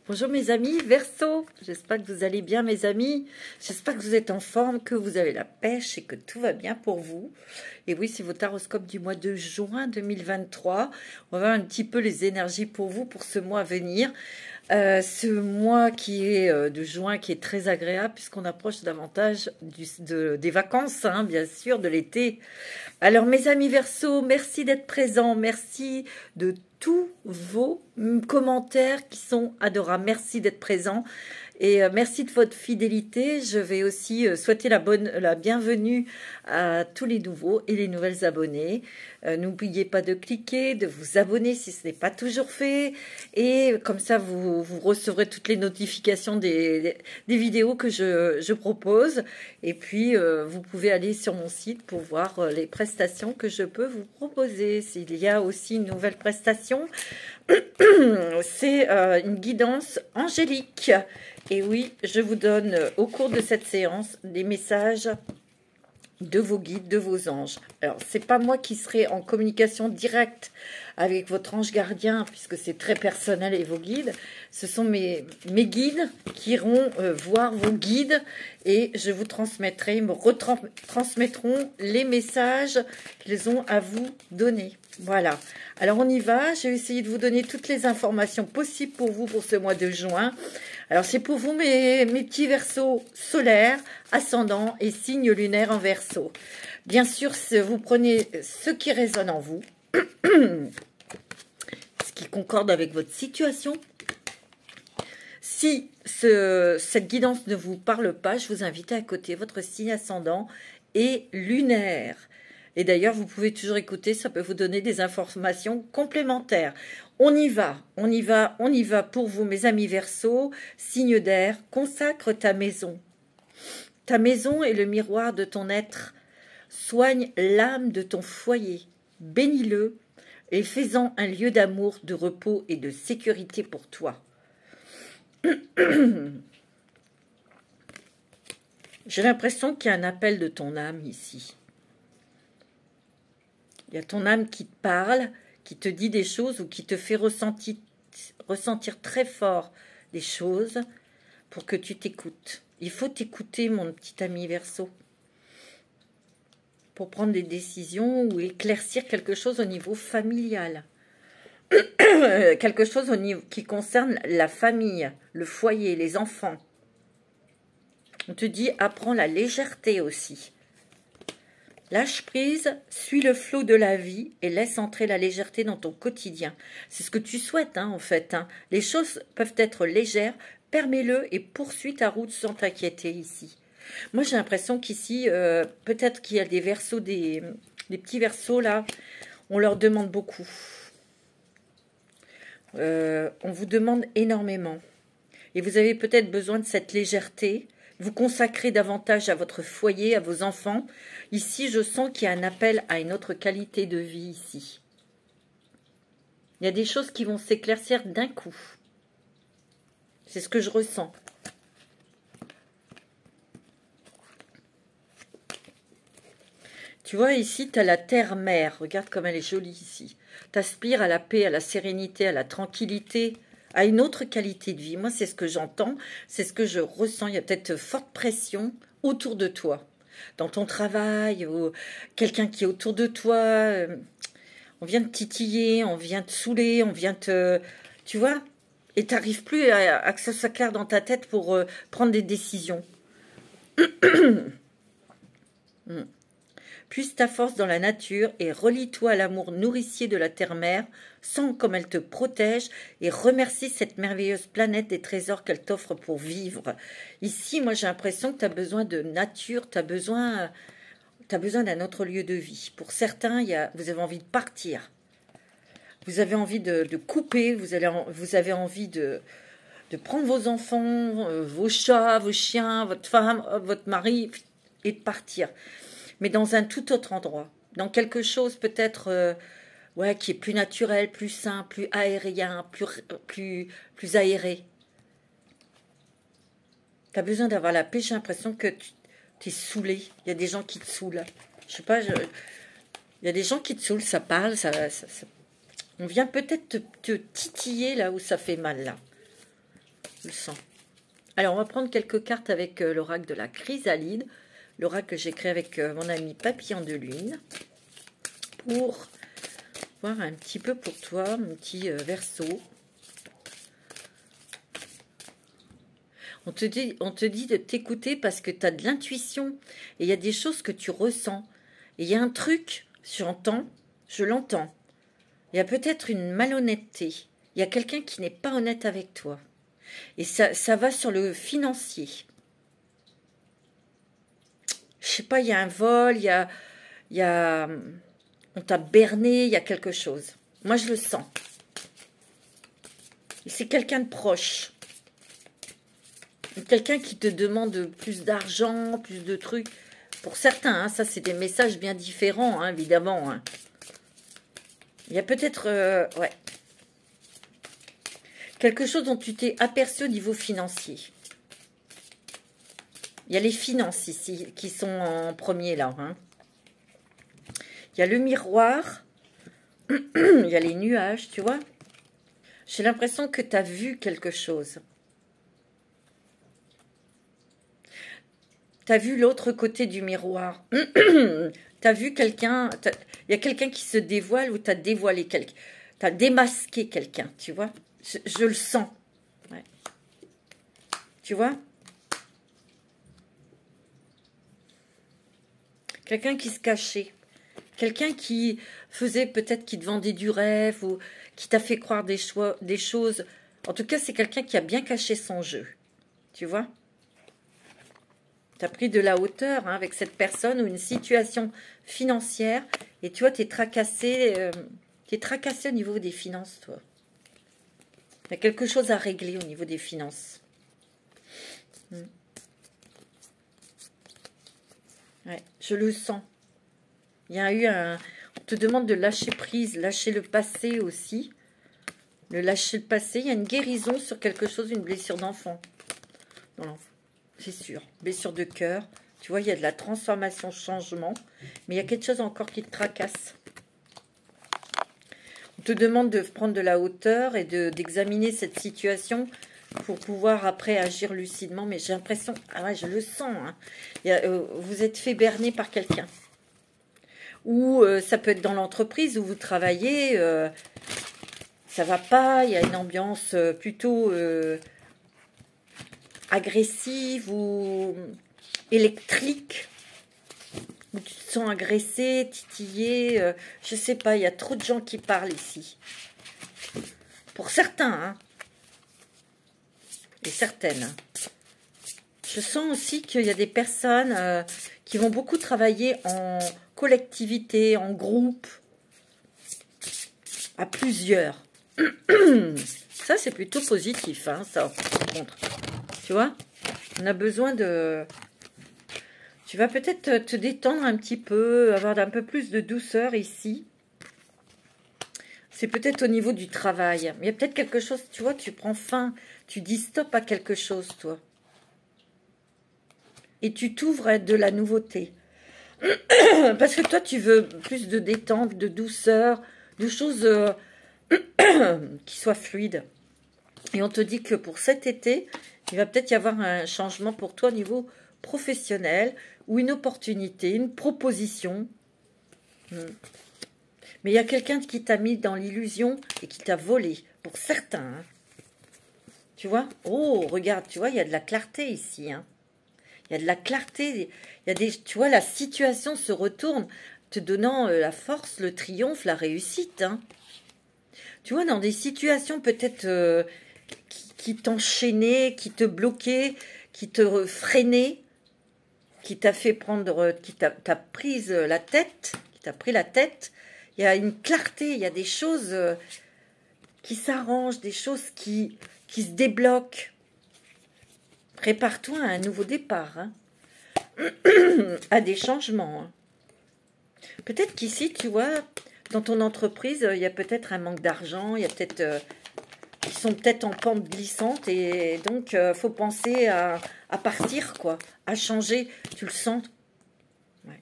Bonjour mes amis Verseau, j'espère que vous allez bien mes amis, j'espère que vous êtes en forme, que vous avez la pêche et que tout va bien pour vous. Et oui, c'est votre horoscope du mois de juin 2023, on va voir un petit peu les énergies pour vous pour ce mois à venir. Ce mois qui est de juin qui est très agréable puisqu'on approche davantage des vacances, hein, bien sûr, de l'été. Alors mes amis Verseau, merci d'être présents, merci de tous vos commentaires qui sont adorables. Merci d'être présents et merci de votre fidélité. Je vais aussi souhaiter la bienvenue à tous les nouveaux et les nouvelles abonnés. N'oubliez pas de cliquer, de vous abonner si ce n'est pas toujours fait. Et comme ça, vous recevrez toutes les notifications des vidéos que je propose. Et puis, vous pouvez aller sur mon site pour voir les prestations que je peux vous proposer. S'il y a aussi une nouvelle prestation, c'est une guidance angélique. Et oui, je vous donne au cours de cette séance des messages de vos guides, de vos anges. Alors, c'est pas moi qui serai en communication directe avec votre ange gardien, puisque c'est très personnel et vos guides. Ce sont mes guides qui iront voir vos guides et je vous transmettrai, ils me retransmettront les messages qu'ils ont à vous donner. Voilà. Alors, on y va. Je vais essayer de vous donner toutes les informations possibles pour vous pour ce mois de juin. Alors, c'est pour vous, mes petits Verseaux solaires, ascendants et signes lunaires en Verseau. Bien sûr, vous prenez ce qui résonne en vous, ce qui concorde avec votre situation. Si cette guidance ne vous parle pas, je vous invite à écouter votre signe ascendant et lunaire. Et d'ailleurs, vous pouvez toujours écouter, ça peut vous donner des informations complémentaires. On y va, on y va, on y va pour vous, mes amis Verseaux, signe d'air, consacre ta maison. Ta maison est le miroir de ton être. Soigne l'âme de ton foyer. Bénis-le et fais-en un lieu d'amour, de repos et de sécurité pour toi. J'ai l'impression qu'il y a un appel de ton âme ici. Il y a ton âme qui te parle, qui te dit des choses ou qui te fait ressentir très fort des choses pour que tu t'écoutes. Il faut t'écouter, mon petit ami Verseau, pour prendre des décisions ou éclaircir quelque chose au niveau familial. Quelque chose qui concerne la famille, le foyer, les enfants. On te dit, apprends la légèreté aussi. Lâche prise, suis le flot de la vie et laisse entrer la légèreté dans ton quotidien. C'est ce que tu souhaites, hein, en fait. Hein. Les choses peuvent être légères, permets-le et poursuis ta route sans t'inquiéter ici. Moi, j'ai l'impression qu'ici, peut-être qu'il y a des Verseaux, des petits Verseaux là, on leur demande beaucoup. On vous demande énormément. Et vous avez peut-être besoin de cette légèreté. Vous consacrez davantage à votre foyer, à vos enfants. Ici, je sens qu'il y a un appel à une autre qualité de vie ici. Il y a des choses qui vont s'éclaircir d'un coup. C'est ce que je ressens. Tu vois, ici, tu as la terre-mère. Regarde comme elle est jolie ici. Tu aspires à la paix, à la sérénité, à la tranquillité, à une autre qualité de vie. Moi, c'est ce que j'entends, c'est ce que je ressens. Il y a peut-être forte pression autour de toi, dans ton travail, ou quelqu'un qui est autour de toi. On vient te titiller, on vient te saouler, on vient te... Tu vois? Et tu n'arrives plus à que ça soit clair dans ta tête pour prendre des décisions. Puise ta force dans la nature et relie-toi à l'amour nourricier de la terre-mère, sens comme elle te protège et remercie cette merveilleuse planète des trésors qu'elle t'offre pour vivre. Ici, moi, j'ai l'impression que tu as besoin de nature, tu as besoin d'un autre lieu de vie. Pour certains, vous avez envie de partir. Vous avez envie de couper, vous avez envie de prendre vos enfants, vos chats, vos chiens, votre femme, votre mari, et de partir. Mais dans un tout autre endroit, dans quelque chose peut-être qui est plus naturel, plus sain, plus aérien, plus aéré. Tu as besoin d'avoir la paix, j'ai l'impression que tu es saoulé. Il y a des gens qui te saoulent. Je sais pas, il y a des gens qui te saoulent, ça parle, on vient peut-être te titiller là où ça fait mal, là. Je le sens. Alors, on va prendre quelques cartes avec l'oracle de la chrysalide. L'oracle que j'ai créé avec mon ami Papillon de Lune. Pour voir un petit peu pour toi, mon petit Verseau. On te dit de t'écouter parce que tu as de l'intuition. Et il y a des choses que tu ressens. Et il y a un truc, j'entends, je l'entends. Il y a peut-être une malhonnêteté. Il y a quelqu'un qui n'est pas honnête avec toi. Et ça va sur le financier. Je sais pas, il y a un vol, il y a on t'a berné, il y a quelque chose. Moi, je le sens. C'est quelqu'un de proche. Quelqu'un qui te demande plus d'argent, plus de trucs. Pour certains, hein, ça, c'est des messages bien différents, hein, évidemment. Hein. Il y a peut-être... ouais. Quelque chose dont tu t'es aperçu au niveau financier. Il y a les finances ici qui sont en premier, là. Hein. Il y a le miroir. Il y a les nuages, tu vois. J'ai l'impression que tu as vu quelque chose. Tu as vu l'autre côté du miroir. Tu as vu quelqu'un. Il y a quelqu'un qui se dévoile ou tu as dévoilé quelqu'un. Tu as démasqué quelqu'un, tu vois. Je le sens. Ouais. Tu vois? Quelqu'un qui se cachait. Quelqu'un qui faisait peut-être qui te vendait du rêve ou qui t'a fait croire des choses. En tout cas, c'est quelqu'un qui a bien caché son jeu. Tu vois? Tu as pris de la hauteur hein, avec cette personne ou une situation financière. Et tu vois, tu es tracassé au niveau des finances, toi. Il y a quelque chose à régler au niveau des finances. Ouais, je le sens. Il y a eu un... On te demande de lâcher prise, lâcher le passé aussi. Le lâcher le passé. Il y a une guérison sur quelque chose, une blessure d'enfant. Non, c'est sûr. Blessure de cœur. Tu vois, il y a de la transformation, changement. Mais il y a quelque chose encore qui te tracasse. On te demande de prendre de la hauteur et d'examiner cette situation pour pouvoir après agir lucidement. Mais j'ai l'impression... Ah ouais, je le sens. Hein. Vous êtes fait berner par quelqu'un. Ou ça peut être dans l'entreprise où vous travaillez, ça va pas, il y a une ambiance plutôt agressive ou électrique, où tu te sens agressé, titillé, je sais pas, il y a trop de gens qui parlent ici. Pour certains, hein, et certaines. Hein. Je sens aussi qu'il y a des personnes qui vont beaucoup travailler en collectivité, en groupe, à plusieurs. Ça, c'est plutôt positif, hein, ça, par contre. Tu vois, on a besoin de... Tu vas peut-être te détendre un petit peu, avoir un peu plus de douceur ici. C'est peut-être au niveau du travail. Il y a peut-être quelque chose, tu vois, tu prends fin, tu dis stop à quelque chose, toi. Et tu t'ouvres à de la nouveauté. Parce que toi, tu veux plus de détente, de douceur, de choses qui soient fluides. Et on te dit que pour cet été, il va peut-être y avoir un changement pour toi au niveau professionnel ou une opportunité, une proposition. Mais il y a quelqu'un qui t'a mis dans l'illusion et qui t'a volé, pour certains. Hein. Tu vois? Oh, regarde, tu vois, il y a de la clarté ici. Hein. Il y a de la clarté. Il y a des, tu vois, la situation se retourne, te donnant la force, le triomphe, la réussite. Hein. Tu vois, dans des situations peut-être qui t'enchaînaient, qui te bloquaient, qui te freinaient, qui t'a fait prendre, qui t'a prise la tête, qui t'a pris la tête. Il y a une clarté, il y a des choses qui s'arrangent, des choses qui se débloquent. Prépare-toi à un nouveau départ, hein. À des changements. Hein. Peut-être qu'ici, tu vois, dans ton entreprise, il y a peut-être un manque d'argent, il y a peut-être... ils sont peut-être en pente glissante et donc il faut penser à partir, quoi, à changer. Tu le sens? Ouais.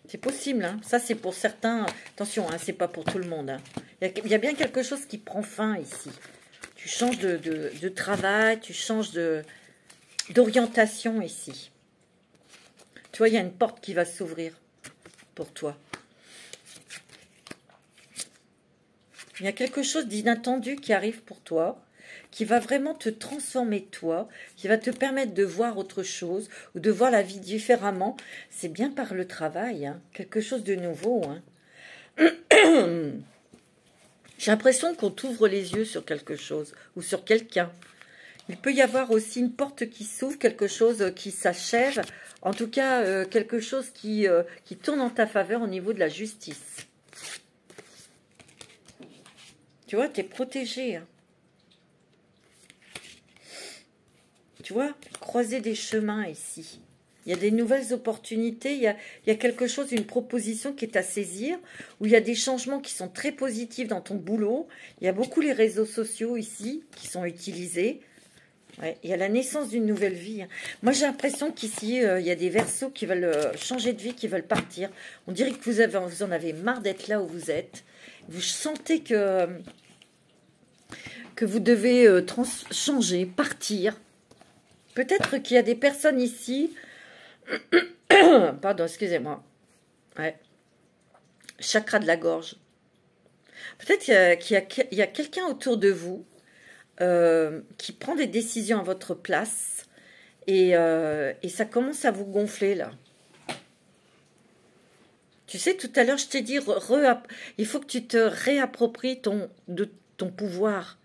C'est possible, hein. Ça c'est pour certains. Attention, hein, c'est pas pour tout le monde. Hein. Il y a bien quelque chose qui prend fin ici. Tu changes de travail, tu changes d'orientation ici. Tu vois, il y a une porte qui va s'ouvrir pour toi. Il y a quelque chose d'inattendu qui arrive pour toi, qui va vraiment te transformer toi, qui va te permettre de voir autre chose ou de voir la vie différemment. C'est bien par le travail, hein, quelque chose de nouveau. Hein. J'ai l'impression qu'on t'ouvre les yeux sur quelque chose ou sur quelqu'un. Il peut y avoir aussi une porte qui s'ouvre, quelque chose qui s'achève, en tout cas quelque chose qui tourne en ta faveur au niveau de la justice. Tu vois, tu es protégé. Hein. Tu vois, croiser des chemins ici. Il y a des nouvelles opportunités, il y a quelque chose, une proposition qui est à saisir, où il y a des changements qui sont très positifs dans ton boulot. Il y a beaucoup les réseaux sociaux ici qui sont utilisés. Ouais, il y a la naissance d'une nouvelle vie. Moi, j'ai l'impression qu'ici, il y a des Verseaux qui veulent changer de vie, qui veulent partir. On dirait que vous en avez marre d'être là où vous êtes. Vous sentez que vous devez changer, partir. Peut-être qu'il y a des personnes ici... Pardon, excusez-moi. Ouais. Chakra de la gorge. Peut-être qu'il y a quelqu'un autour de vous qui prend des décisions à votre place et ça commence à vous gonfler là. Tu sais, tout à l'heure, je t'ai dit, il faut que tu te réappropries ton pouvoir.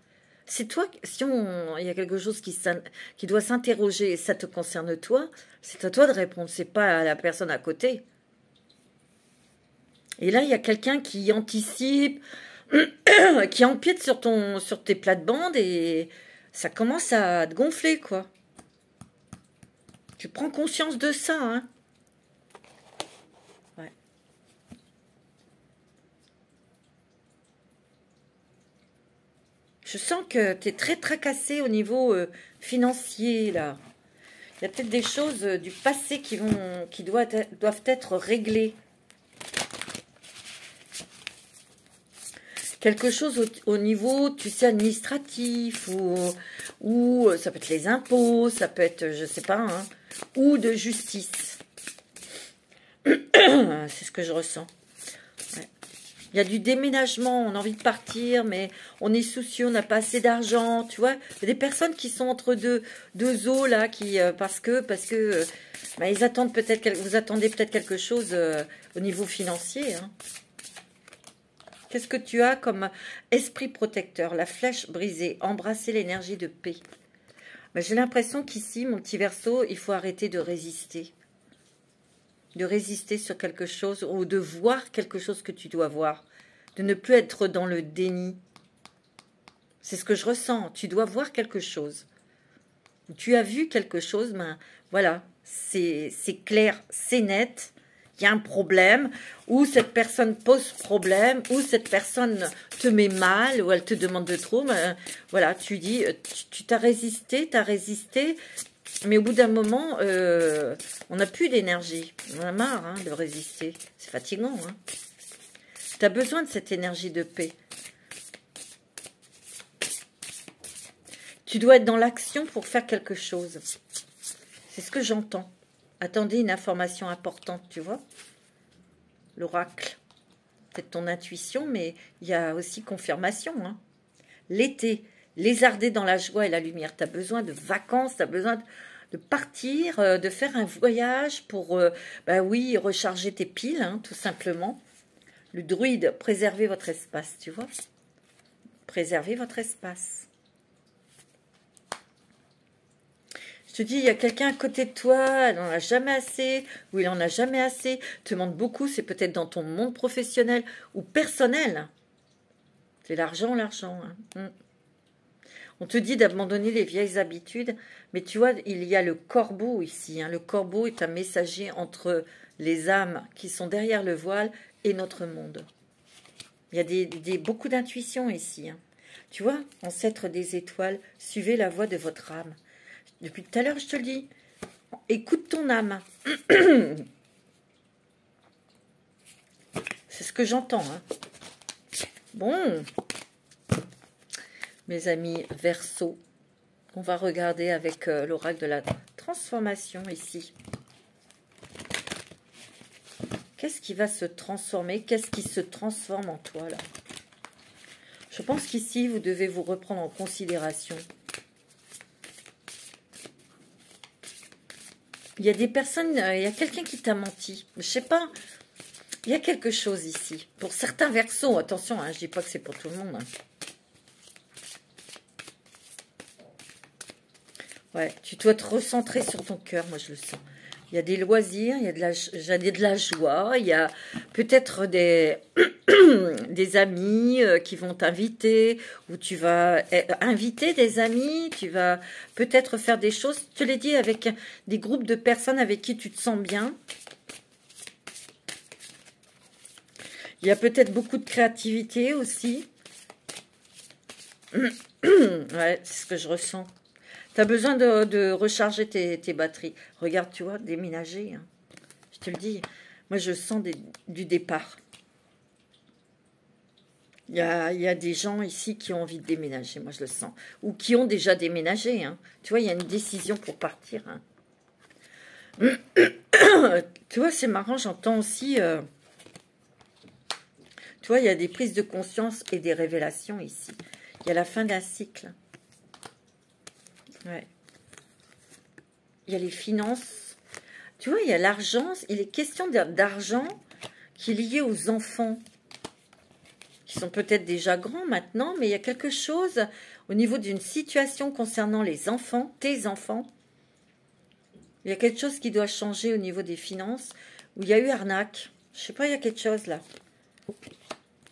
C'est toi, si il y a quelque chose qui doit s'interroger et ça te concerne toi, c'est à toi de répondre, c'est pas à la personne à côté. Et là, il y a quelqu'un qui anticipe, qui empiète sur tes plates-bandes et ça commence à te gonfler, quoi. Tu prends conscience de ça, hein. Ouais. Je sens que tu es très tracassé au niveau financier, là. Il y a peut-être des choses du passé qui doivent être réglées. Quelque chose au niveau, tu sais, administratif, ou ça peut être les impôts, ça peut être, je sais pas, hein, ou de justice. C'est ce que je ressens. Ouais. Il y a du déménagement, on a envie de partir, mais on est soucieux, on n'a pas assez d'argent, tu vois. Il y a des personnes qui sont entre deux eaux, là, parce que bah, ils attendent vous attendez peut-être quelque chose au niveau financier, hein. Qu'est-ce que tu as comme esprit protecteur? La flèche brisée, embrasser l'énergie de paix. Ben, j'ai l'impression qu'ici, mon petit Verseau, il faut arrêter de résister. De résister sur quelque chose ou de voir quelque chose que tu dois voir. De ne plus être dans le déni. C'est ce que je ressens. Tu dois voir quelque chose. Tu as vu quelque chose, ben voilà, c'est clair, c'est net. Il y a un problème, ou cette personne pose problème, ou cette personne te met mal, ou elle te demande de trop. Mais, voilà, tu dis, tu t'as résisté, mais au bout d'un moment, on n'a plus d'énergie. On a marre hein, de résister. C'est fatigant. Hein. Tu as besoin de cette énergie de paix. Tu dois être dans l'action pour faire quelque chose. C'est ce que j'entends. Attendez une information importante, tu vois. L'oracle. Peut-être ton intuition, mais il y a aussi confirmation. Hein. L'été, lézarder dans la joie et la lumière. Tu as besoin de vacances, tu as besoin de partir, de faire un voyage pour, bah oui, recharger tes piles, hein, tout simplement. Le druide, préservez votre espace, tu vois. Préservez votre espace. Je te dis, il y a quelqu'un à côté de toi, elle n'en a jamais assez, ou il en a jamais assez, te demande beaucoup, c'est peut-être dans ton monde professionnel ou personnel. C'est l'argent, l'argent. Hein. On te dit d'abandonner les vieilles habitudes, mais tu vois, il y a le corbeau ici. Hein. Le corbeau est un messager entre les âmes qui sont derrière le voile et notre monde. Il y a beaucoup d'intuition ici. Hein. Tu vois, ancêtre des étoiles, suivez la voie de votre âme. Depuis tout à l'heure, je te le dis. Écoute ton âme. C'est ce que j'entends. Hein. Bon. mes amis Verseau. On va regarder avec l'oracle de la transformation ici. Qu'est-ce qui va se transformer? Qu'est-ce qui se transforme en toi, là? Je pense qu'ici, vous devez vous reprendre en considération. Il y a des personnes, il y a quelqu'un qui t'a menti. Je sais pas, il y a quelque chose ici. Pour certains Verseaux, attention, hein, je dis pas que c'est pour tout le monde. Hein. Ouais, tu dois te recentrer sur ton cœur, moi je le sens. Il y a des loisirs, il y a de la joie, il y a peut-être des, des amis qui vont t'inviter, ou tu vas inviter des amis, tu vas peut-être faire des choses, je te l'ai dit, avec des groupes de personnes avec qui tu te sens bien. Il y a peut-être beaucoup de créativité aussi. Ouais, c'est ce que je ressens. Tu as besoin de recharger tes batteries. Regarde, tu vois, déménager. Hein. Je te le dis. Moi, je sens du départ. Il y a des gens ici qui ont envie de déménager. Moi, je le sens. Ou qui ont déjà déménagé. Hein. Tu vois, il y a une décision pour partir. Hein. Tu vois, c'est marrant. J'entends aussi... tu vois, il y a des prises de conscience et des révélations ici. Il y a la fin d'un cycle. Ouais. Il y a les finances. Tu vois, il y a l'argent. Il est question d'argent qui est lié aux enfants. Qui sont peut-être déjà grands maintenant. Mais il y a quelque chose au niveau d'une situation concernant les enfants, tes enfants. Il y a quelque chose qui doit changer au niveau des finances. Où il y a eu arnaque. Je sais pas, il y a quelque chose là.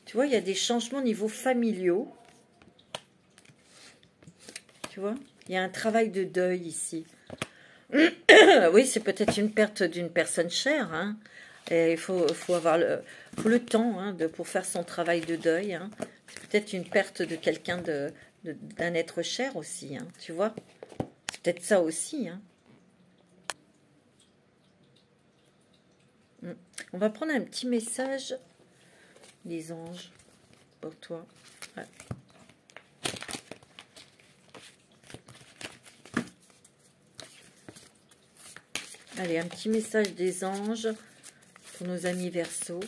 Tu vois, il y a des changements au niveau familiaux. Tu vois, il y a un travail de deuil ici. Oui, c'est peut-être une perte d'une personne chère. Hein. Et il faut avoir le temps hein, pour faire son travail de deuil. Hein. C'est peut-être une perte de quelqu'un d'un être cher aussi. Hein, tu vois, c'est peut-être ça aussi. Hein. On va prendre un petit message des anges pour toi. Ouais. Allez, un petit message des anges pour nos amis Verseau.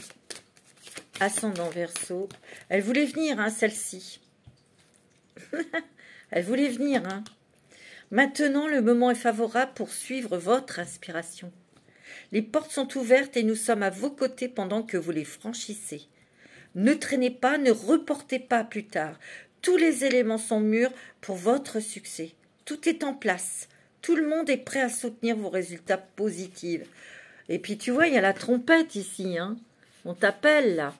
Ascendant Verseau. Elle voulait venir, hein, celle-ci. Elle voulait venir. Hein. Maintenant, le moment est favorable pour suivre votre inspiration. Les portes sont ouvertes et nous sommes à vos côtés pendant que vous les franchissez. Ne traînez pas, ne reportez pas plus tard. Tous les éléments sont mûrs pour votre succès. Tout est en place. Tout le monde est prêt à soutenir vos résultats positifs. Et puis, tu vois, il y a la trompette ici. Hein. On t'appelle, là.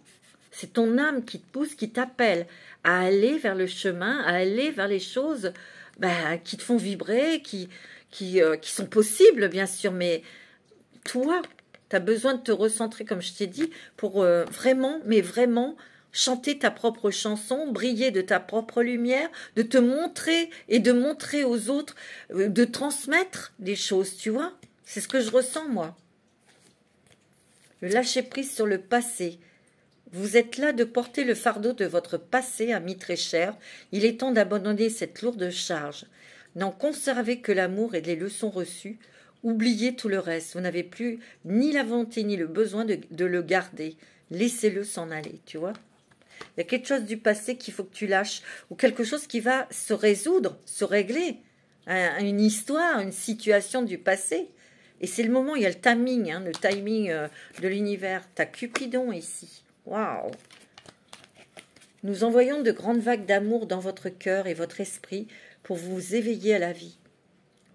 C'est ton âme qui te pousse, qui t'appelle à aller vers le chemin, à aller vers les choses qui te font vibrer, qui sont possibles, bien sûr. Mais toi, tu as besoin de te recentrer, comme je t'ai dit, pour vraiment, mais vraiment... chanter ta propre chanson, briller de ta propre lumière, de te montrer et de montrer aux autres, de transmettre des choses, tu vois. C'est ce que je ressens, moi. Le lâcher-prise sur le passé. Vous êtes là de porter le fardeau de votre passé, ami très cher. Il est temps d'abandonner cette lourde charge. N'en conservez que l'amour et les leçons reçues. Oubliez tout le reste. Vous n'avez plus ni la volonté ni le besoin de le garder. Laissez-le s'en aller, tu vois. Il y a quelque chose du passé qu'il faut que tu lâches, ou quelque chose qui va se résoudre, se régler. Une histoire, une situation du passé. Et c'est le moment, il y a le timing, hein, de l'univers. Tu as Cupidon ici. Waouh! Nous envoyons de grandes vagues d'amour dans votre cœur et votre esprit pour vous éveiller à la vie.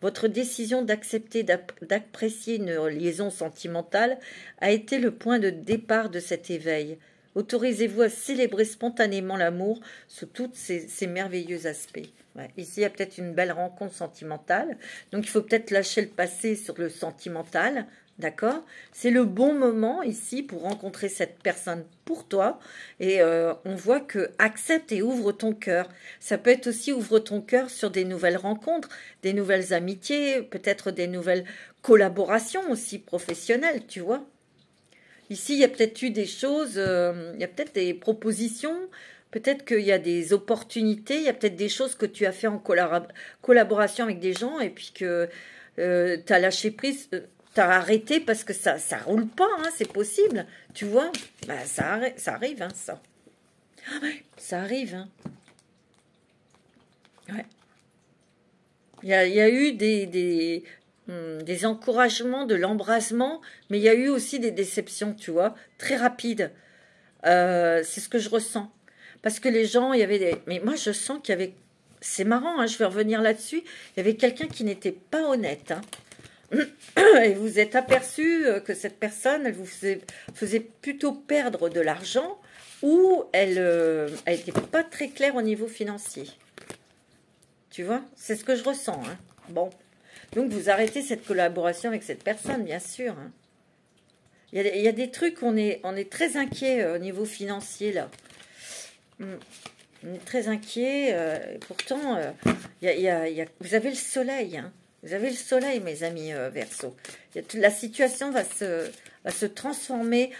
Votre décision d'accepter, d'apprécier une liaison sentimentale a été le point de départ de cet éveil. Autorisez-vous à célébrer spontanément l'amour sous tous ses merveilleux aspects. Ouais. Ici, il y a peut-être une belle rencontre sentimentale. Donc, il faut peut-être lâcher le passé sur le sentimental. D'accord? C'est le bon moment ici pour rencontrer cette personne pour toi. Et on voit que accepte et ouvre ton cœur. Ça peut être aussi ouvre ton cœur sur des nouvelles rencontres, des nouvelles amitiés, peut-être des nouvelles collaborations aussi professionnelles, tu vois? Ici, il y a peut-être eu des choses, il y a peut-être des propositions Peut-être qu'il y a des opportunités, il y a peut-être des choses que tu as fait en collaboration avec des gens et puis que tu as lâché prise, tu as arrêté parce que ça roule pas, hein, c'est possible. Tu vois, bah, ça arrive, hein, ça. Ah ouais, ça arrive, hein. Ouais. Il y a eu des encouragements, de l'embrasement, mais il y a eu aussi des déceptions, tu vois, très rapides. C'est ce que je ressens. Parce que les gens, il y avait des... Mais moi, je sens qu'il y avait... C'est marrant, hein, je vais revenir là-dessus. Il y avait quelqu'un qui n'était pas honnête. Hein. Et vous êtes aperçu que cette personne, elle vous faisait plutôt perdre de l'argent ou elle n'était pas très claire au niveau financier. Tu vois, c'est ce que je ressens. Hein. Bon, donc vous arrêtez cette collaboration avec cette personne, bien sûr. Hein. Il y a des trucs, on est très inquiet au niveau financier, là. On est très inquiet. Pourtant, vous avez le soleil. Hein. Vous avez le soleil, mes amis Verseau. La situation va se transformer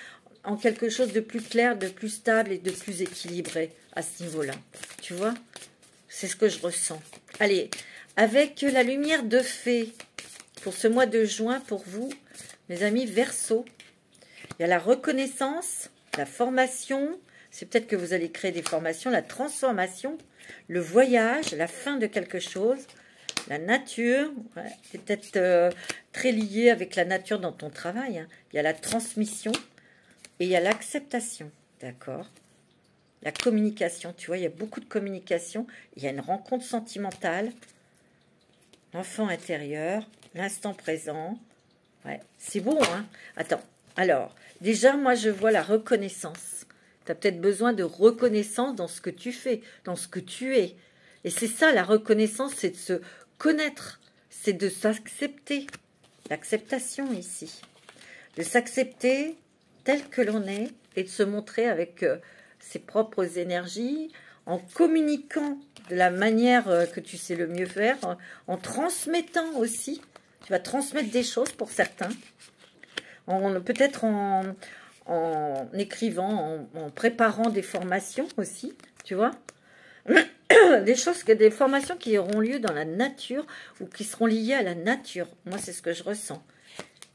en quelque chose de plus clair, de plus stable et de plus équilibré à ce niveau-là. Tu vois? C'est ce que je ressens. Allez, avec la lumière de fée, pour ce mois de juin, pour vous, mes amis Verseau, il y a la reconnaissance, la formation, c'est peut-être que vous allez créer des formations, la transformation, le voyage, la fin de quelque chose, la nature, ouais, c'est peut-être très lié avec la nature dans ton travail. Hein. Il y a la transmission et il y a l'acceptation, d'accord? La communication, tu vois, il y a beaucoup de communication. Il y a une rencontre sentimentale, l'enfant intérieur, l'instant présent. Ouais, c'est beau, hein? Attends, alors, déjà, moi, je vois la reconnaissance. Tu as peut-être besoin de reconnaissance dans ce que tu fais, dans ce que tu es. Et c'est ça, la reconnaissance, c'est de se connaître, c'est de s'accepter. L'acceptation ici. De s'accepter tel que l'on est et de se montrer avec ses propres énergies, en communiquant de la manière que tu sais le mieux faire, en transmettant aussi. Tu vas transmettre des choses pour certains. Peut-être en écrivant, en préparant des formations aussi, tu vois. Des formations qui auront lieu dans la nature ou qui seront liées à la nature. Moi, c'est ce que je ressens.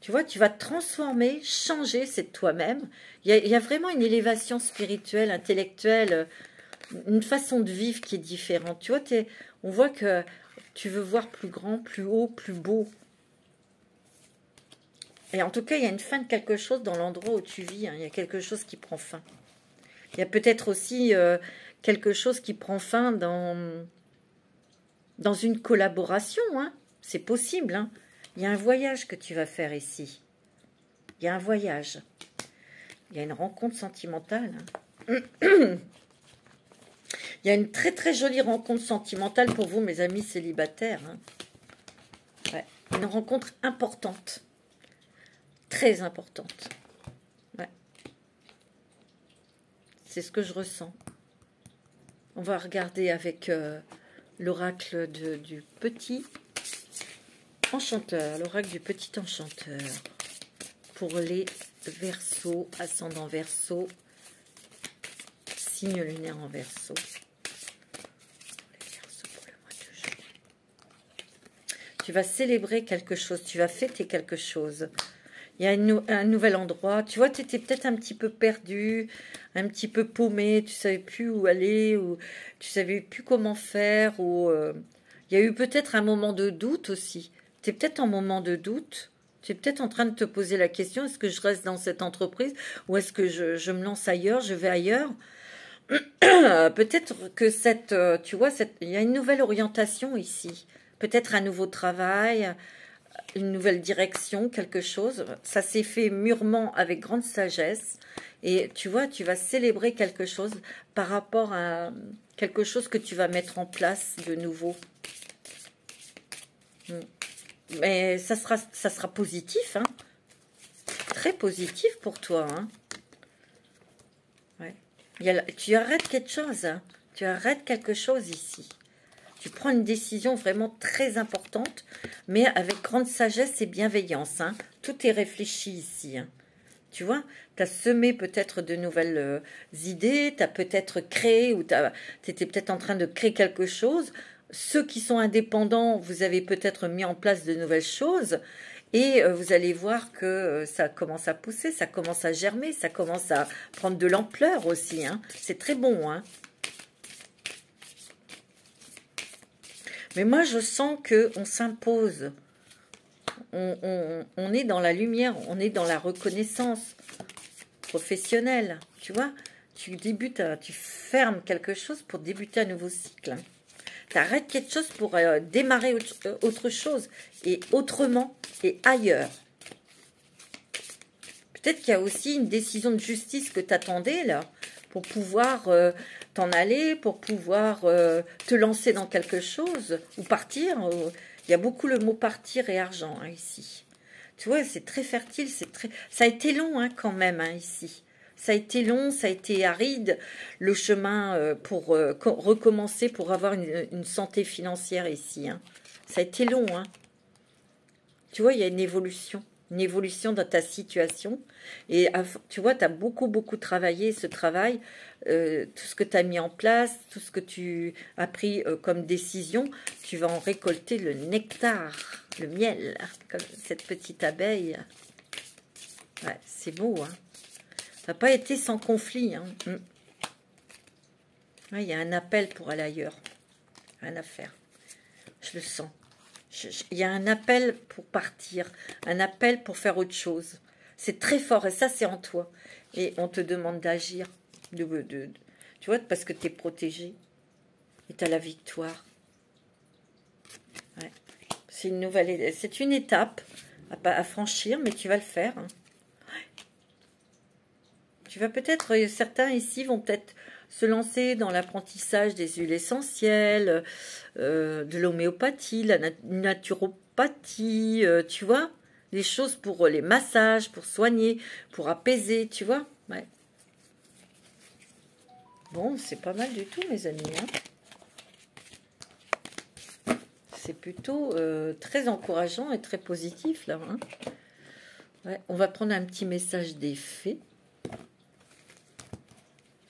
Tu vois, tu vas te transformer, changer, c'est de toi-même. Il y a vraiment une élévation spirituelle, intellectuelle, une façon de vivre qui est différente. Tu vois, on voit que tu veux voir plus grand, plus haut, plus beau. Et en tout cas, il y a une fin de quelque chose dans l'endroit où tu vis. Hein. Il y a quelque chose qui prend fin. Il y a peut-être aussi quelque chose qui prend fin dans une collaboration. Hein. C'est possible. Hein. Il y a un voyage que tu vas faire ici. Il y a un voyage. Il y a une rencontre sentimentale. Hein. Il y a une très très jolie rencontre sentimentale pour vous, mes amis célibataires. Hein. Ouais. Une rencontre importante. Très importante. Ouais. C'est ce que je ressens. On va regarder avec l'oracle du petit enchanteur. L'oracle du petit enchanteur. Pour les Verseaux, ascendant Verseau, signe lunaire en Verseau. Tu vas célébrer quelque chose, tu vas fêter quelque chose. Il y a un nouvel endroit. Tu vois, tu étais peut-être un petit peu perdu, un petit peu paumé, tu ne savais plus où aller, ou tu ne savais plus comment faire. Ou, il y a eu peut-être un moment de doute aussi. Tu es peut-être en moment de doute. Tu es peut-être en train de te poser la question, est-ce que je reste dans cette entreprise ou est-ce que je me lance ailleurs, je vais ailleurs? Peut-être que tu vois, il y a une nouvelle orientation ici. Peut-être un nouveau travail, une nouvelle direction, quelque chose. Ça s'est fait mûrement avec grande sagesse. Et tu vois, tu vas célébrer quelque chose par rapport à quelque chose que tu vas mettre en place de nouveau. Mais ça sera positif, hein. Très positif pour toi, hein. Ouais. Tu arrêtes quelque chose, hein. Tu arrêtes quelque chose ici. Tu prends une décision vraiment très importante, mais avec grande sagesse et bienveillance. Hein. Tout est réfléchi ici. Hein. Tu vois, tu as semé peut-être de nouvelles idées, tu as peut-être créé ou tu étais peut-être en train de créer quelque chose. Ceux qui sont indépendants, vous avez peut-être mis en place de nouvelles choses et vous allez voir que ça commence à pousser, ça commence à germer, ça commence à prendre de l'ampleur aussi. Hein. C'est très bon. Hein. Mais moi, je sens qu'on s'impose. On est dans la lumière, on est dans la reconnaissance professionnelle. Tu vois, tu débutes, tu fermes quelque chose pour débuter un nouveau cycle. Tu arrêtes quelque chose pour démarrer autre chose, et autrement, et ailleurs. Peut-être qu'il y a aussi une décision de justice que tu attendais, là, pour pouvoir t'en aller, pour pouvoir te lancer dans quelque chose, ou partir. Il y a beaucoup le mot partir et argent, hein, ici. Tu vois, c'est très fertile, ça a été long, hein, quand même, hein, ici. Ça a été long, ça a été aride, le chemin pour recommencer, pour avoir une santé financière ici. Hein. Ça a été long. Hein. Tu vois, il y a une évolution dans ta situation. Et tu vois, tu as beaucoup travaillé ce travail, tout ce que tu as mis en place, tout ce que tu as pris comme décision, tu vas en récolter le nectar, le miel, comme cette petite abeille. Ouais, c'est beau, hein. Ça n'a pas été sans conflit. Hein. Ouais, il y a un appel pour aller ailleurs. Rien à faire. Je le sens. Il y a un appel pour partir. Un appel pour faire autre chose. C'est très fort. Et ça, c'est en toi. Et on te demande d'agir. Tu vois, parce que tu es protégé. Et tu as la victoire. Ouais. C'est une nouvelle... C'est une étape à franchir, mais tu vas le faire. Hein. Tu vas peut-être, certains ici vont peut-être se lancer dans l'apprentissage des huiles essentielles, de l'homéopathie, la naturopathie, tu vois, des choses pour les massages, pour soigner, pour apaiser, tu vois. Ouais. Bon, c'est pas mal du tout, mes amis. Hein. C'est plutôt très encourageant et très positif, là. Hein. Ouais. On va prendre un petit message des fées.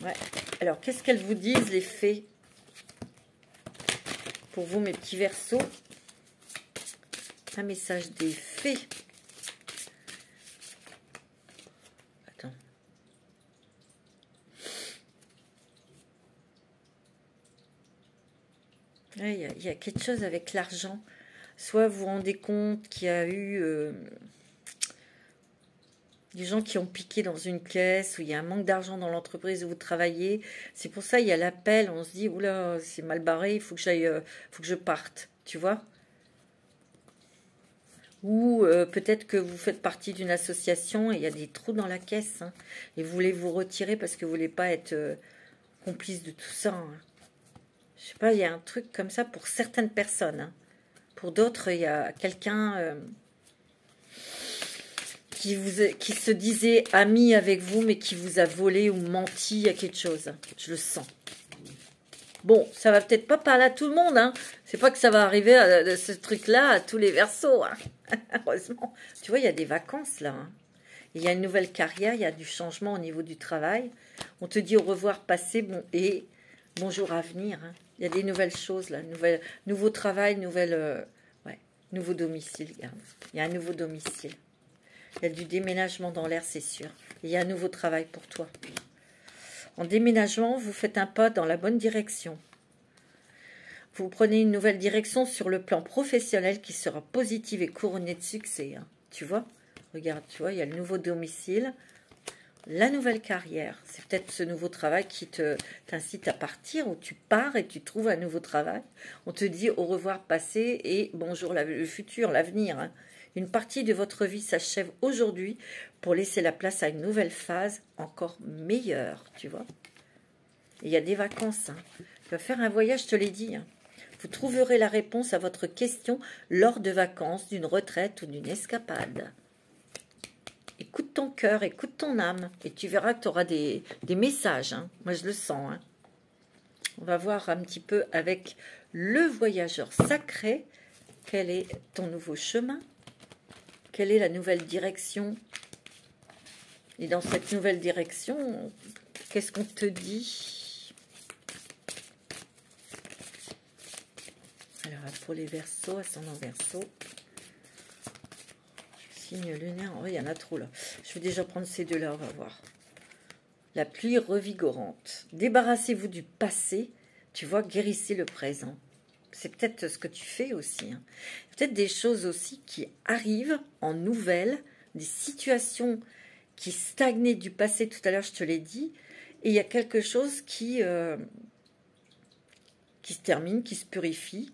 Ouais. Alors, qu'est-ce qu'elles vous disent, les fées? Pour vous, mes petits Verseaux. Un message des fées. Attends. Ouais, il y a quelque chose avec l'argent. Soit vous vous rendez compte qu'il y a eu... des gens qui ont piqué dans une caisse, où il y a un manque d'argent dans l'entreprise où vous travaillez. C'est pour ça il y a l'appel, on se dit, oula, c'est mal barré, il faut que j'aille, faut que je parte, tu vois. Ou peut-être que vous faites partie d'une association et il y a des trous dans la caisse, hein, et vous voulez vous retirer parce que vous voulez pas être complice de tout ça. Hein. Je sais pas, il y a un truc comme ça pour certaines personnes. Hein. Pour d'autres, il y a quelqu'un... qui se disait ami avec vous, mais qui vous a volé ou menti à quelque chose. Je le sens. Bon, ça va peut-être pas parler à tout le monde. Hein. C'est pas que ça va arriver à ce truc-là à tous les Verseaux. Hein. Heureusement. Tu vois, il y a des vacances là. Hein. Il y a une nouvelle carrière, il y a du changement au niveau du travail. On te dit au revoir passé et bonjour à venir. Hein. Il y a des nouvelles choses là. Nouveau travail, nouveau domicile. Il y a un nouveau domicile. Il y a du déménagement dans l'air, c'est sûr. Il y a un nouveau travail pour toi. En déménagement, vous faites un pas dans la bonne direction. Vous prenez une nouvelle direction sur le plan professionnel qui sera positive et couronnée de succès. Hein. Tu vois? Regarde, tu vois, il y a le nouveau domicile, la nouvelle carrière. C'est peut-être ce nouveau travail qui t'incite à partir, où tu pars et tu trouves un nouveau travail. On te dit au revoir passé et bonjour le futur, l'avenir. Hein. Une partie de votre vie s'achève aujourd'hui pour laisser la place à une nouvelle phase encore meilleure, tu vois. Il y a des vacances. Hein. Tu vas faire un voyage, je te l'ai dit. Hein. Vous trouverez la réponse à votre question lors de vacances, d'une retraite ou d'une escapade. Écoute ton cœur, écoute ton âme et tu verras que tu auras des messages. Hein. Moi, je le sens. Hein. On va voir un petit peu avec le voyageur sacré. Quel est ton nouveau chemin? Quelle est la nouvelle direction Et dans cette nouvelle direction, qu'est-ce qu'on te dit? Alors, pour les Verseaux, ascendant Verseau. Signe lunaire, oh, il y en a trop là. Je vais déjà prendre ces deux-là, on va voir. La pluie revigorante. Débarrassez-vous du passé, tu vois, guérissez le présent. C'est peut-être ce que tu fais aussi. Hein. Peut-être des choses aussi qui arrivent en nouvelles, des situations qui stagnaient du passé, tout à l'heure je te l'ai dit, et il y a quelque chose qui se termine, qui se purifie,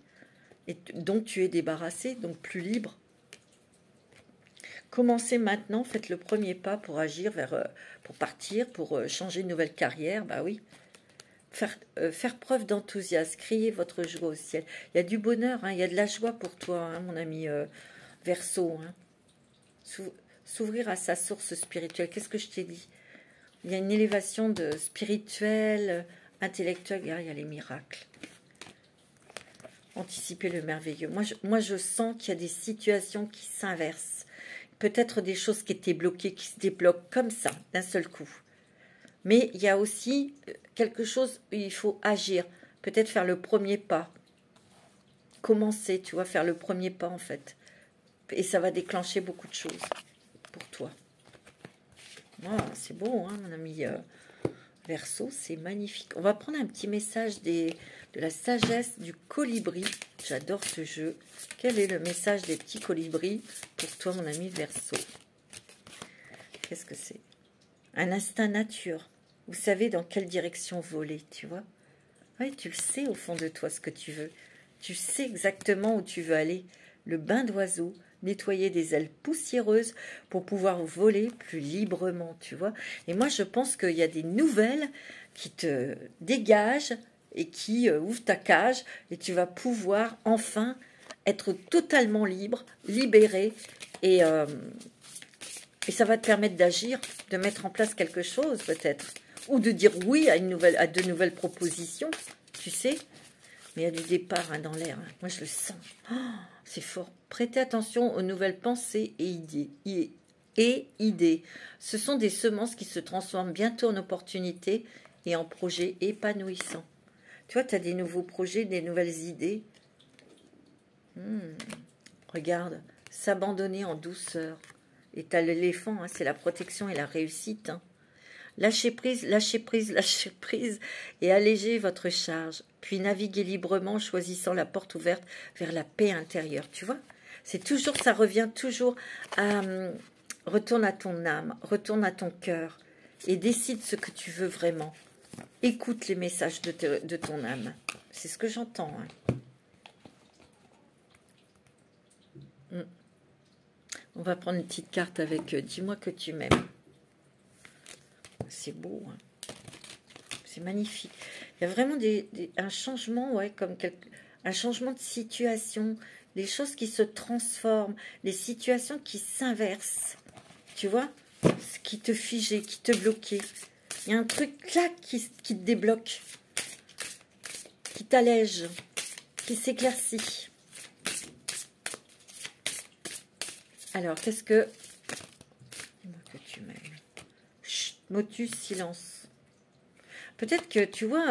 et dont tu es débarrassé, donc plus libre. Commencez maintenant, faites le premier pas pour agir pour partir, pour changer une nouvelle carrière, bah oui. Faire preuve d'enthousiasme, crier votre joie au ciel. Il y a du bonheur, hein, il y a de la joie pour toi, hein, mon ami Verseau. Hein. S'ouvrir à sa source spirituelle. Qu'est-ce que je t'ai dit? Il y a une élévation spirituelle, intellectuelle, il y a les miracles. Anticiper le merveilleux. Moi, je sens qu'il y a des situations qui s'inversent. Peut-être des choses qui étaient bloquées, qui se débloquent comme ça, d'un seul coup. Mais il y a aussi quelque chose où il faut agir. Peut-être faire le premier pas. Commencer, tu vois, faire le premier pas en fait. Et ça va déclencher beaucoup de choses pour toi. Oh, c'est beau, hein, mon ami Verseau, c'est magnifique. On va prendre un petit message de la sagesse du colibri. J'adore ce jeu. Quel est le message des petits colibris pour toi, mon ami Verseau? Qu'est-ce que c'est? Un instinct nature. Vous savez dans quelle direction voler, tu vois? Oui, tu le sais au fond de toi ce que tu veux. Tu sais exactement où tu veux aller. Le bain d'oiseau, nettoyer des ailes poussiéreuses pour pouvoir voler plus librement, tu vois. Et moi, je pense qu'il y a des nouvelles qui te dégagent et qui ouvrent ta cage et tu vas pouvoir enfin être totalement libre, libéré et ça va te permettre d'agir, de mettre en place quelque chose peut-être. Ou de dire oui à de nouvelles propositions, tu sais. Mais il y a du départ hein, dans l'air. Hein. Moi, je le sens. Oh, c'est fort. Prêtez attention aux nouvelles pensées et idées. Ce sont des semences qui se transforment bientôt en opportunités et en projets épanouissants. Tu vois, tu as des nouveaux projets, des nouvelles idées. Regarde, s'abandonner en douceur. Et tu as l'éléphant, hein, c'est la protection et la réussite. Hein. Lâchez prise, lâchez prise, lâchez prise et allégez votre charge. Puis naviguez librement, choisissant la porte ouverte vers la paix intérieure. Tu vois, c'est toujours, ça revient toujours à retourne à ton âme, retourne à ton cœur et décide ce que tu veux vraiment. Écoute les messages de ton âme. C'est ce que j'entends. Hein. On va prendre une petite carte avec dis-moi que tu m'aimes. C'est beau, hein. C'est magnifique. Il y a vraiment un changement, ouais, un changement de situation, les choses qui se transforment, les situations qui s'inversent. Tu vois, ce qui te figeait, qui te bloquait. Il y a un truc, clac, qui te débloque, qui t'allège, qui s'éclaircit. Alors, qu'est-ce que... Dis-moi que tu m'aimes. Chut, motus, silence. Peut-être que, tu vois,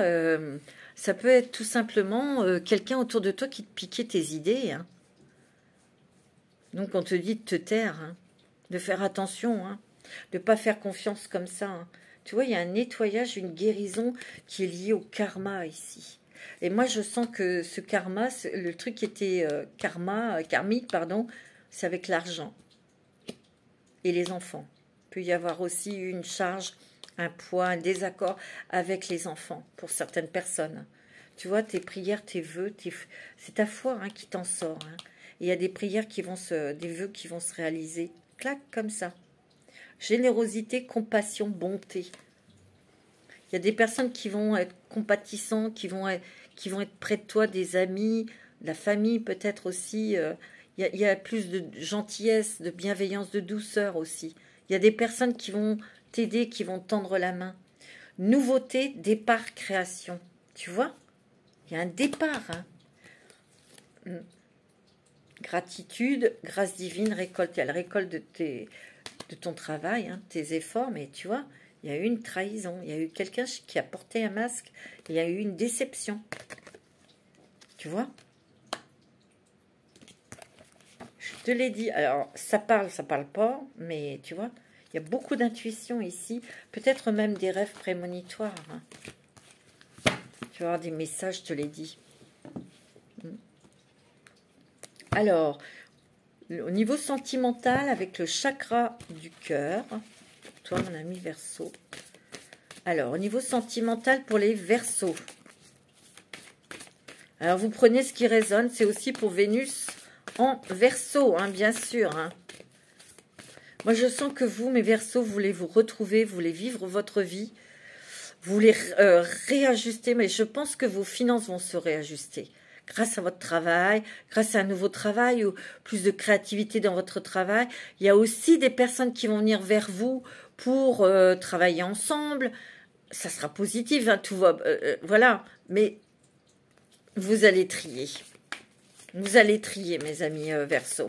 ça peut être tout simplement quelqu'un autour de toi qui te piquait tes idées. Hein. Donc, on te dit de te taire, hein, de faire attention, hein, de ne pas faire confiance comme ça. Hein. Tu vois, il y a un nettoyage, une guérison qui est liée au karma ici. Et moi, je sens que ce karma, le truc qui était karmique, pardon, c'est avec l'argent et les enfants. Il peut y avoir aussi une charge, un poids, un désaccord avec les enfants pour certaines personnes. Tu vois, tes prières, tes vœux, c'est ta foi hein, qui t'en sort. Hein. Et il y a des prières qui vont des vœux qui vont se réaliser. Clac, comme ça. Générosité, compassion, bonté. Il y a des personnes qui vont être compatissantes, qui vont être près de toi, des amis, la famille peut-être aussi. Il y a plus de gentillesse, de bienveillance, de douceur aussi. Il y a des personnes qui vont t'aider, qui vont tendre la main. Nouveauté, départ, création. Tu vois? Il y a un départ. Hein. Gratitude, grâce divine, récolte. Il y a la récolte de de ton travail, hein, tes efforts, mais tu vois, il y a eu une trahison, il y a eu quelqu'un qui a porté un masque, il y a eu une déception. Tu vois? Je te l'ai dit. Alors, ça parle pas, mais tu vois, il y a beaucoup d'intuition ici, peut-être même des rêves prémonitoires. Hein. Tu vas avoir des messages, je te l'ai dit. Alors, au niveau sentimental, avec le chakra du cœur, toi, mon ami Verseau. Alors, au niveau sentimental pour les Verseaux. Alors, vous prenez ce qui résonne. C'est aussi pour Vénus en Verseau, hein, bien sûr. Hein. Moi, je sens que vous, mes Verseaux, vous voulez vous retrouver, vous voulez vivre votre vie. Vous voulez réajuster, mais je pense que vos finances vont se réajuster. Grâce à votre travail, grâce à un nouveau travail ou plus de créativité dans votre travail. Il y a aussi des personnes qui vont venir vers vous pour travailler ensemble. Ça sera positif, hein, tout va, voilà. Mais vous allez trier. Vous allez trier, mes amis Verseau.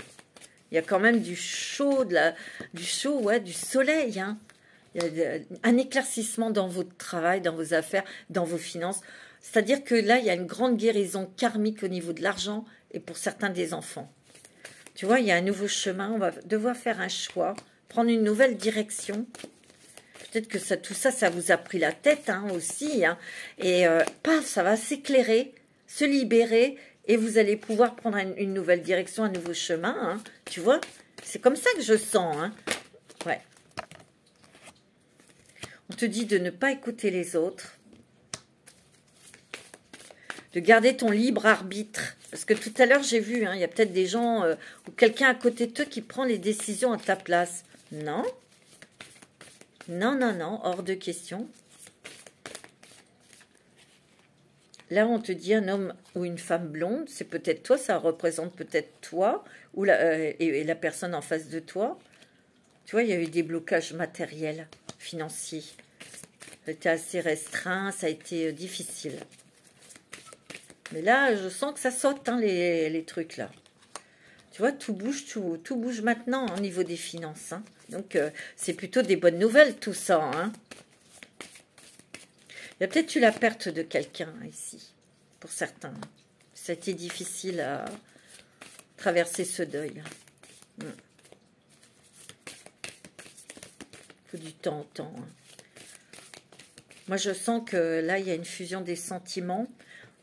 Il y a quand même du chaud, ouais, du soleil. Hein. Il y a un éclaircissement dans votre travail, dans vos affaires, dans vos finances. C'est-à-dire que là, il y a une grande guérison karmique au niveau de l'argent et pour certains des enfants. Tu vois, il y a un nouveau chemin. On va devoir faire un choix, prendre une nouvelle direction. Peut-être que tout ça, ça vous a pris la tête hein, aussi. Hein. Et paf, ça va s'éclairer, se libérer et vous allez pouvoir prendre une nouvelle direction, un nouveau chemin. Hein. Tu vois, c'est comme ça que je sens. Hein. Ouais. On te dit de ne pas écouter les autres. De garder ton libre arbitre. Parce que tout à l'heure, j'ai vu, hein, il y a peut-être des gens ou quelqu'un à côté de toi qui prend les décisions à ta place. Non. Non, non, non, hors de question. Là, on te dit un homme ou une femme blonde, c'est peut-être toi, ça représente peut-être toi ou et la personne en face de toi. Tu vois, il y a eu des blocages matériels, financiers. C'était assez restreint, ça a été difficile. Mais là, je sens que ça saute, hein, les trucs là. Tu vois, tout bouge maintenant au niveau des finances. Hein. Donc, c'est plutôt des bonnes nouvelles, tout ça. Hein. Il y a peut-être eu la perte de quelqu'un ici, pour certains. Ça a été difficile à traverser ce deuil. Il faut du temps au temps. Hein. Moi, je sens que là, il y a une fusion des sentiments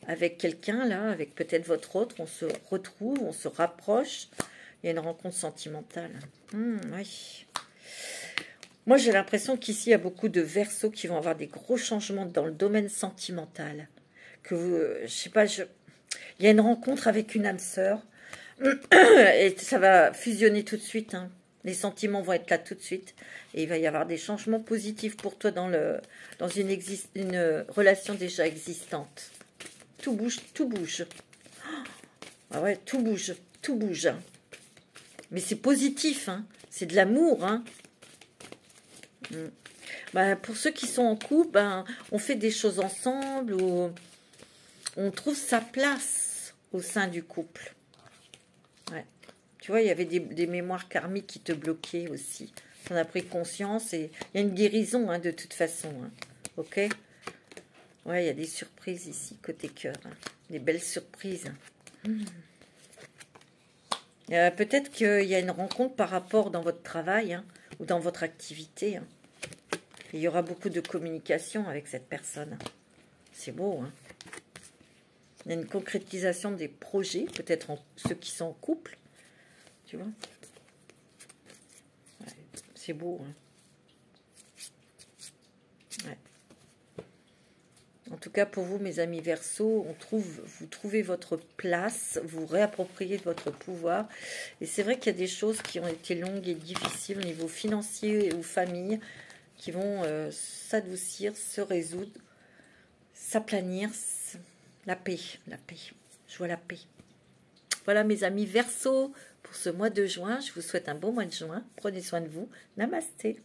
avec quelqu'un, là, avec peut-être votre autre. On se retrouve, on se rapproche. Il y a une rencontre sentimentale. Oui. Moi, j'ai l'impression qu'ici, il y a beaucoup de Verseaux qui vont avoir des gros changements dans le domaine sentimental. Que vous, je sais pas, il y a une rencontre avec une âme sœur. Et ça va fusionner tout de suite. Hein. Les sentiments vont être là tout de suite. Et il va y avoir des changements positifs pour toi dans une relation déjà existante. Tout bouge, tout bouge. Ah ouais, tout bouge, tout bouge. Mais c'est positif, hein. C'est de l'amour, hein. Ben, pour ceux qui sont en couple, ben, on fait des choses ensemble, ou on trouve sa place au sein du couple. Ouais. Tu vois, il y avait des mémoires karmiques qui te bloquaient aussi. On a pris conscience et il y a une guérison hein, de toute façon. Hein. Ok? Ouais, il y a des surprises ici, côté cœur. Hein. Des belles surprises. Peut-être qu'il y a une rencontre par rapport dans votre travail hein, ou dans votre activité. Hein. Il y aura beaucoup de communication avec cette personne. C'est beau. Hein. Il y a une concrétisation des projets, peut-être ceux qui sont en couple. Tu vois? Ouais, c'est beau. Hein. Ouais. En tout cas, pour vous, mes amis Verseaux, vous trouvez votre place, vous réappropriez votre pouvoir. Et c'est vrai qu'il y a des choses qui ont été longues et difficiles au niveau financier ou famille, qui vont s'adoucir, se résoudre, s'aplanir. La paix, la paix. Je vois la paix. Voilà, mes amis Verseaux, pour ce mois de juin. Je vous souhaite un bon mois de juin. Prenez soin de vous. Namasté.